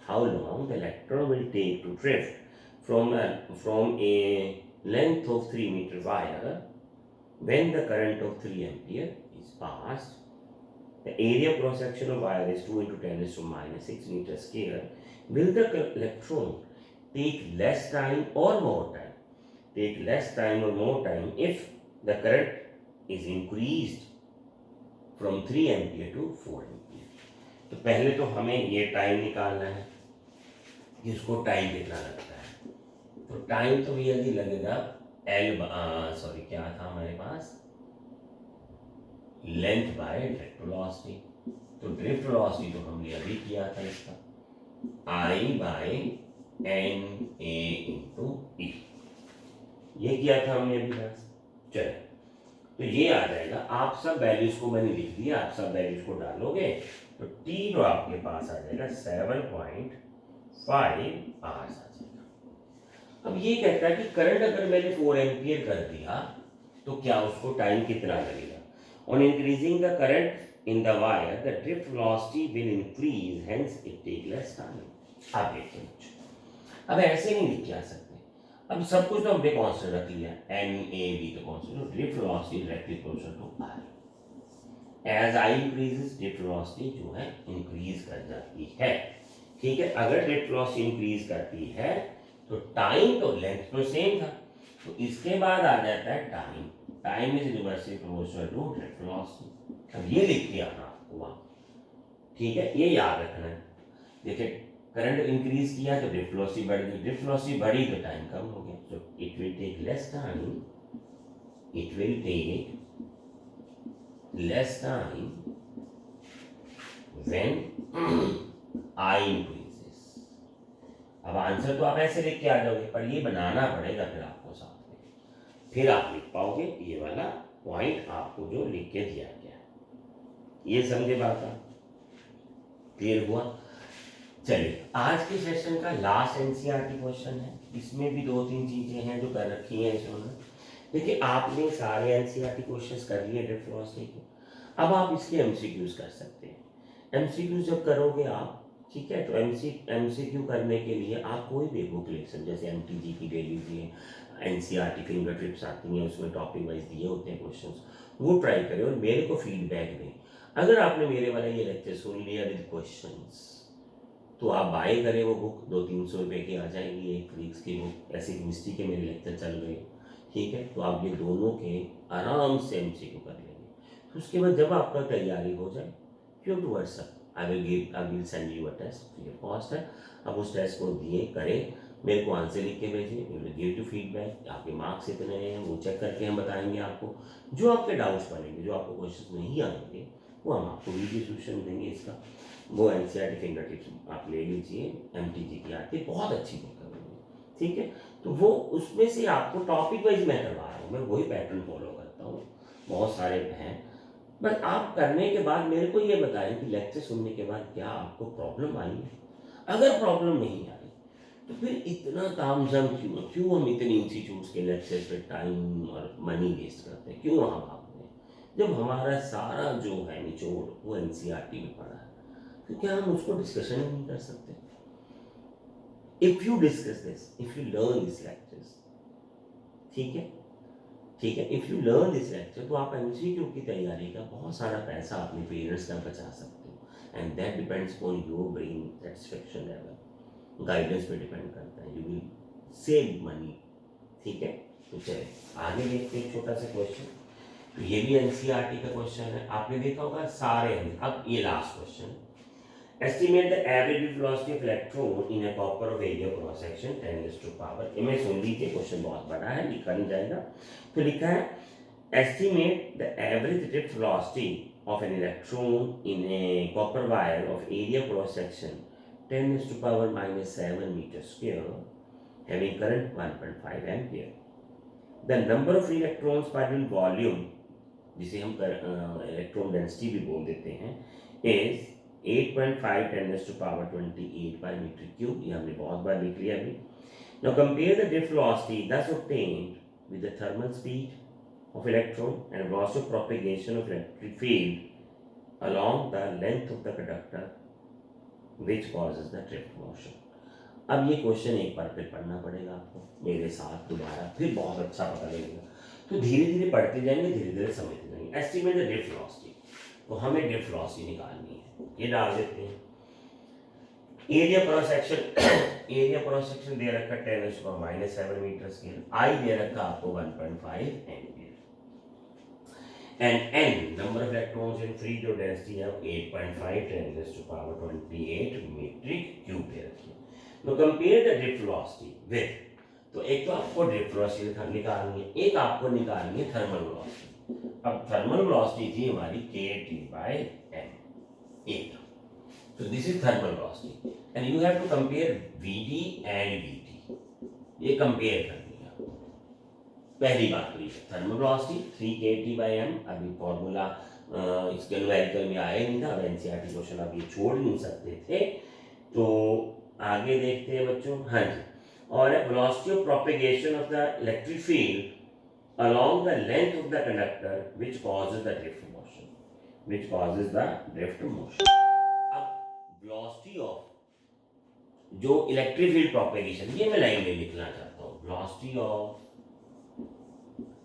Speaker 1: How long the electron will take to drift from a length of 3 meter wire when the current of 3 ampere is passed? The area cross section of wire is 2 × 10⁻6 meter square. Will the electron take less time or more time? Take less time or more time if the current is increased from 3 ampere to 4 ampere. तो पहले तो हमें ये time निकालना है, कि उसको time कितना लगता है। तो टाइम तो भैया जी लगेगा सॉरी क्या था हमारे पास, लेंथ बाय ड्रिफ्ट वेलोसिटी। तो ड्रिफ्ट वेलोसिटी तो हमने अभी किया था इसका, आई बाय एन ए इंटू ई, ये किया था हमने अभी बस। चलो तो ये आ जाएगा, आप सब वैल्यूज को मैंने लिख दिया, आप सब वैल्यूज को डालोगे तो टी जो आपके पास आ जाएगा 7.5 आवर्स आ जाएगा। अब ये कहता है कि करंट अगर मैंने 4 एम्पियर कर दिया तो क्या उसको टाइम कितना लगेगा। On increasing the current in the wire the drift velocity will increase, hence it take less time. अब देखिए अब ऐसे नहीं लिख के आ सकते, अब सब कुछ तो हमने कांस्टेंट रख लिया, एन ए बी तो constant, drift velocity is directly proportional to I. As I increases drift velocity जो है इंक्रीज कर जाती है। ठीक है, अगर ड्रिफ्ट वेलोसिटी इंक्रीज करती है तो टाइम तो लेंथ तो सेम था, तो इसके बाद आ जाता है time, time is reversely proportional to drift velocity. अब ये लिख के आना आपको वहां, ठीक है, ये याद रखना है। देखिए करंट इंक्रीज किया तो ड्रिफ्ट वेलोसिटी बढ़ गई, ड्रिफ्ट वेलोसिटी बढ़ी तो टाइम कम हो गया, so it will take less time, it will take less time when I increases. अब आंसर तो आप ऐसे लिख के आ जाओगे, पर ये बनाना पड़ेगा फिर आपको साथ में, फिर आप लिख पाओगे ये वाला पॉइंट आपको जो लिख के दिया गया। ये समझे बात आप, क्लियर हुआ। चलिए आज के सेशन का लास्ट एनसीईआरटी क्वेश्चन है, इसमें भी 2-3 चीजें हैं जो कर रखी हैं इसमें। देखिए आपने सारे एनसीईआरटी क्वेश्चंस कर लिए ड्रिफ्ट वेलोसिटी के, अब आप इसके एमसीक्यूज कर सकते हैं। एमसीक्यूज जब करोगे आप, ठीक है, तो एमसीक्यू करने के लिए आप कोई भी बुक ले सकते, जैसे एमटीजी की ले लीजिए, एनसीईआरटी फिंगर टिप्स आती हैं, उसमें टॉपिक वाइज दिए होते हैं क्वेश्चंस, वो ट्राई करें और मेरे को फीडबैक दें। अगर आपने मेरे वाला ये लेक्चर सुन लिया विद क्वेश्चंस तो आप बाय करें वो बुक, 200-300 रुपए की आ जाएगी, एक वीक्स की बुक, ऐसे केमिस्ट्री के मेरे लेक्चर चल रहे हैं, ठीक है, तो आप ये दोनों के आराम से एमसीक्यू कर लेंगे। तो उसके बाद जब आपका तैयारी हो जाए, क्यों to WhatsApp I will send you a test, free of cost है। अब उस टेस्ट को दिए करें, मेरे को आंसर लिख के भेजिए, विल गिव टू फीडबैक, आपके मार्क्स इतने हैं वो चेक करके हम बताएंगे आपको, जो आपके डाउट्स बनेंगे, जो आपको क्वेश्चन नहीं आएंगे वो हम आपको वीडियो सोल्यूशन देंगे इसका। वो एनसीईआरटी फिंगर टिप्स आप ले लीजिए, एमटीजी की आती है, बहुत अच्छी बुक है वो, ठीक है। तो वो उसमें से आपको टॉपिक वाइज मैं करवा रहा हूँ, मैं वही पैटर्न फॉलो करता हूँ, बहुत सारे हैं। बस आप करने के बाद मेरे को ये बताएं कि लेक्चर सुनने के बाद क्या आपको प्रॉब्लम आई है। अगर प्रॉब्लम नहीं आई तो फिर इतना तामझाम क्यों हम इतने इंस्टीट्यूट्स के लेक्चर पे टाइम और मनी वेस्ट करते हैं, क्यों वहाँ भागते हैं, जब हमारा सारा जो है निचोड़ वो एनसीईआरटी में पड़ा है, तो क्या हम उसको डिस्कशन नहीं कर सकते। If you discuss this, if you learn this lectures, ठीक है, ठीक है, if you learn this lecture तो आप एमसीक्यू की तैयारी का बहुत सारा पैसा अपने पेरेंट्स का बचा सकते हो, and that depends on your brain satisfaction level, guidance पे डिपेंड करता है, यू विल सेव मनी, ठीक है। तो चलिए आगे देखते हैं एक छोटा सा क्वेश्चन, तो ये भी एनसीईआरटी का क्वेश्चन है, आपने देखा होगा सारे हैं। अब ये last question, estimate the average velocity of electron in a copper of area cross section 10⁻⁴। इमें सुन लीजिए, क्वेश्चन बहुत बड़ा है, लिखा नहीं जाएगा। तो लिखा है estimate the average drift velocity of an electron in a copper wire of area cross section 10⁻⁻7 meter square having current 1.5 ampere. The number of electrons per unit volume, जिसे हम इलेक्ट्रॉन डेंसिटी भी बोल देते हैं, इज 8.5 10⁻28 by meter cube। ये हमने बहुत बार लिख लिया अभी। Now compare the drift velocity thus obtained with the thermal speed of electron and velocity of propagation of electric field along the length of the conductor which causes the drift motion। अब ये question एक बार फिर पढ़ना पड़ेगा आपको मेरे साथ दोबारा, फिर बहुत अच्छा पता लगेगा। तो धीरे धीरे पढ़ते जाएंगे, धीरे धीरे समझते जाएंगे। एस्टिमेट द ड्रिफ्ट वेलोसिटी, तो हमें ड्रिफ्ट वेलोसिटी निकालनी है, ये डाल देते हैं। Area cross section, area cross section दे रखा 10⁻⁻7 मीटर स्क्वायर, आई दे रखा आपको 1.5 ampere, and n number of electrons in free, जो डेंसिटी है 8.5 10⁻28 मीट्रिक क्यूब दे रखी है। Now compare the drift velocity with, तो एक तो आपको ड्रिफ्ट वेलोसिटी निकालनी है, एक आपको निकालनी है थर्मल वेलोसिटी। अब थर्मल वेलोसिटी थी हमारी kT/m, एक, so this is thermal velocity and you have to compare Vd and Vt, ये कंपेयर करनी है। पहली बात हुई थर्मल वेलोसिटी 3kT/m, अभी फॉर्मूला इसके न्यूमेरिकल में आया नहीं था, अब एनसीईआरटी क्वेश्चन आप ये छोड़ नहीं सकते थे। तो आगे देखते हैं बच्चों, हाँ जी, और velocity of propagation of the electric field along the length of the conductor which causes the drift motion, which causes the drift motion। अब वेलोसिटी ऑफ जो इलेक्ट्रिक फील्ड प्रोपेगेशन, ये मैं लाइन में लिखना चाहता हूँ, velocity of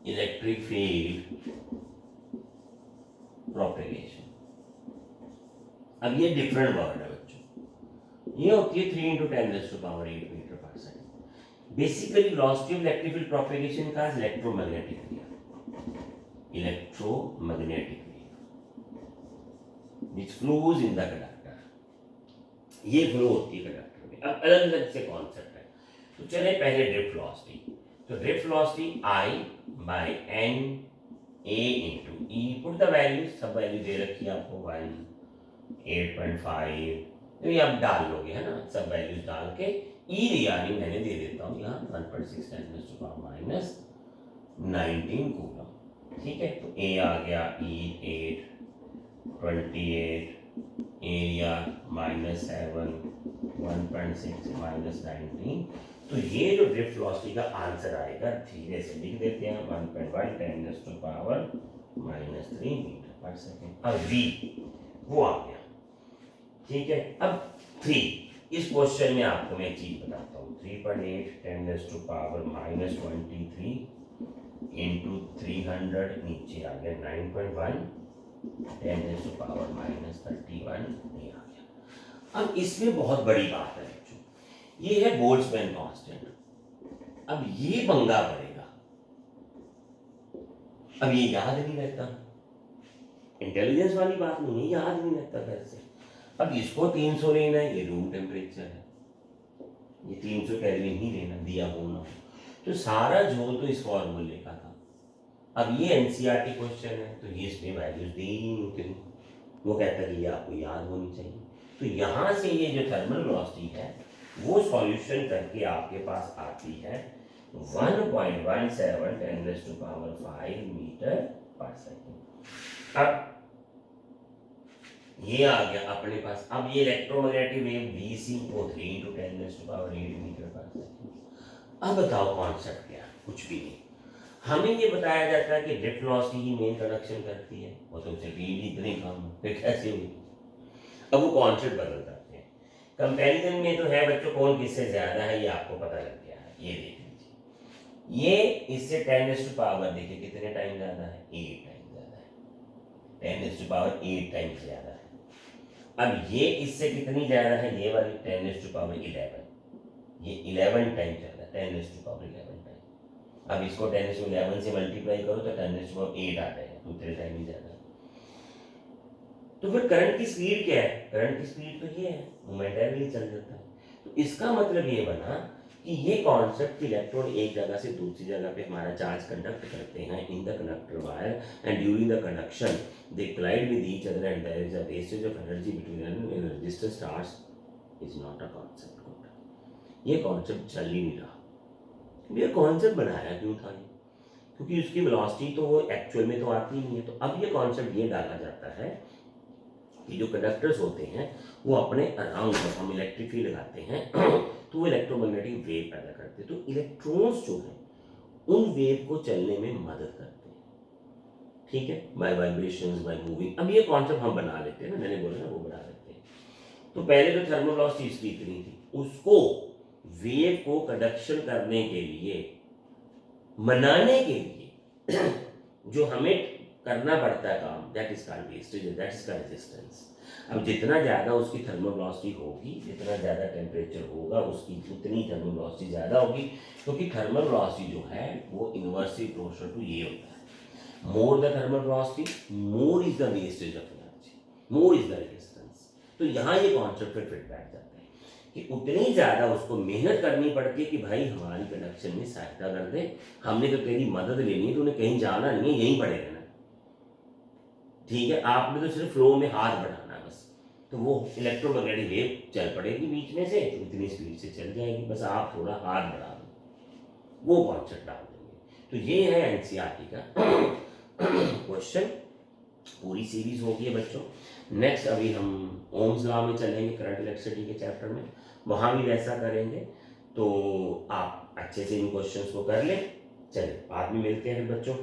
Speaker 1: electric field propagation. अब ये डिफरेंट वर्ड है बच्चों, ये होती है 3 × 10⁸ metre per second. Basically velocity of electric field propagation का electromagnetic wave, electromagnetic wave which flows in the conductor, ये फ्लो होती है कंडक्टर में। अब अलग अलग से कॉन्सेप्ट है, तो चले पहले ड्रिफ्ट वेलोसिटी। तो drift velocity I/n a into e, put the value, सब वैल्यू दे रखी है आपको 1, 8.5, तो ये आप डाल लोगे है ना, सब वैल्यूज डाल के ई दिया नहीं, मैंने दे देता हूँ यहाँ 1.6 × 10⁻⁹ कूलम, ठीक है। तो ए आ गया E 8, 28, एरिया -7, 1.6 -19। तो ये जो ड्रिफ्ट वेलोसिटी का आंसर आएगा, धीरे से लिख देते हैं, 1.1 10⁻³ मीटर पर सेकंड। अब v वो आ गया, ठीक है। अब 3, इस क्वेश्चन में आपको मैं एक चीज बताता हूँ, 3.8 10⁻⁻23 इंटू 300, नीचे आ गया 9.1 10⁻⁻31, ये आ गया। अब इसमें बहुत बड़ी बात है बच्चों, ये है बोल्ट्जमैन कांस्टेंट। अब ये पंगा पड़ेगा, अब ये याद नहीं रहता, इंटेलिजेंस वाली बात नहीं है, याद नहीं रहता कैसे। अब इसको 300 लेना है, ये रूम टेम्परेचर है, ये 300 केल्विन ही लेना, दिया होना, तो सारा झोल तो इस फॉर्मूले का था। अब ये एनसीईआरटी क्वेश्चन है, तो ये इसमें वैल्यूज दी ही नहीं क्यों, वो कहता है कि ये आपको याद होनी चाहिए। तो यहाँ से ये जो थर्मल वेलोसिटी है वो सॉल्यूशन करके आपके पास आती है 1.17 10⁵ मीटर पर सेकंड। अब ये आ गया अपने पास। अब ये इलेक्ट्रोमैग्नेटिक वेव VC को 3 × 10⁸ मीटर पर सेकंड। अब बताओ कॉन्सेप्ट क्या, कुछ भी नहीं, हमें ये बताया जाता है कि ड्रिफ्ट वेलोसिटी ही मेन कंडक्शन करती है, वो तो उसे भी इतने कम, फिर कैसे हुई। अब वो कॉन्सेप्ट बदल जाते हैं। कंपैरिजन में तो है बच्चों, कौन किससे ज्यादा है ये आपको पता लग गया है, ये देख लीजिए, ये इससे 10⁻, देखिए कितने टाइम ज्यादा है, 8 टाइम ज्यादा है, 10⁻8 टाइम ज्यादा है। अब ये इससे कितनी ज्यादा है, ये वाली 10⁻11, ये 11 टाइम ज्यादा, 10⁻11 टाइम। अब इसको 10⁻11 से मल्टीप्लाई करो तो 10⁻8 आता है, दूसरे टाइम ही ज्यादा। तो फिर करंट की स्पीड क्या है, करंट की स्पीड तो ये है, मोमेंटली चल जाता है। तो इसका मतलब ये बना कि ये कॉन्सेप्ट, इलेक्ट्रॉन एक जगह से दूसरी जगह पे हमारा चार्ज कंडक्ट करते हैं in the conductor wire, and during the conduction they collide with each other and there is a wastage of energy between them when resistance starts, is not a concept good. ये concept चल ही नहीं रहा। ये concept बनाया क्यों था, क्योंकि उसकी वेलोसिटी तो वो एक्चुअल में तो आती नहीं है। तो अब ये कॉन्सेप्ट ये डाला जाता है कि जो कंडक्टर्स होते हैं वो अपने अराउंड, जब हम इलेक्ट्रिक फील्ड लगाते हैं तो वो इलेक्ट्रोमैग्नेटिक वेव पैदा करते हैं, तो इलेक्ट्रॉन्स जो हैं उन वेव को चलने में मदद करते हैं, ठीक है, बाय वाइब्रेशंस, बाय मूविंग। अब ये कॉन्सेप्ट हम बना लेते हैं ना, मैंने बोला ना वो बना लेते हैं। तो पहले जो थर्मल वेलोसिटी इसकी इतनी थी, उसको वेव को कंडक्शन करने के लिए, मनाने के लिए जो हमें करना पड़ता है काम, that is called wastage, that is called resistance. अब जितना ज़्यादा उसकी थर्मल वेलोसिटी होगी, जितना ज़्यादा टेम्परेचर होगा, उसकी उतनी थर्मल वेलोसिटी ज़्यादा होगी, क्योंकि थर्मल वेलोसिटी जो है वो इनवर्सली प्रोपोर्शनल टू ये होता है, more the thermal velocity more is the wastage of energy, more is the resistance. तो यहाँ ये कॉन्सेप्ट फिट बैठ जाता है कि उतनी ही ज़्यादा उसको मेहनत करनी पड़ती है कि भाई हमारी प्रोडक्शन में सहायता कर दे, हमने तो तेरी मदद लेनी है, तूने कहीं जाना नहीं है, यहीं पड़े रहना, ठीक है, आपने तो सिर्फ फ्लो में हाथ बढ़ाना है बस, तो वो इलेक्ट्रोमैग्नेटिक वेव चल पड़ेगी बीच में से, तो इतनी स्पीड से चल जाएगी, बस आप थोड़ा हाथ बढ़ा दो, वो कॉन्सेप्ट डाल देंगे। तो ये है एनसीईआरटी का क्वेश्चन। पूरी सीरीज होगी है बच्चों। नेक्स्ट अभी हम ओम्स लॉ में चलेंगे करंट इलेक्ट्रिसिटी के चैप्टर में, वहाँ भी वैसा करेंगे, तो आप अच्छे से इन क्वेश्चंस को कर लें। चलिए बाद में मिलते हैं बच्चों।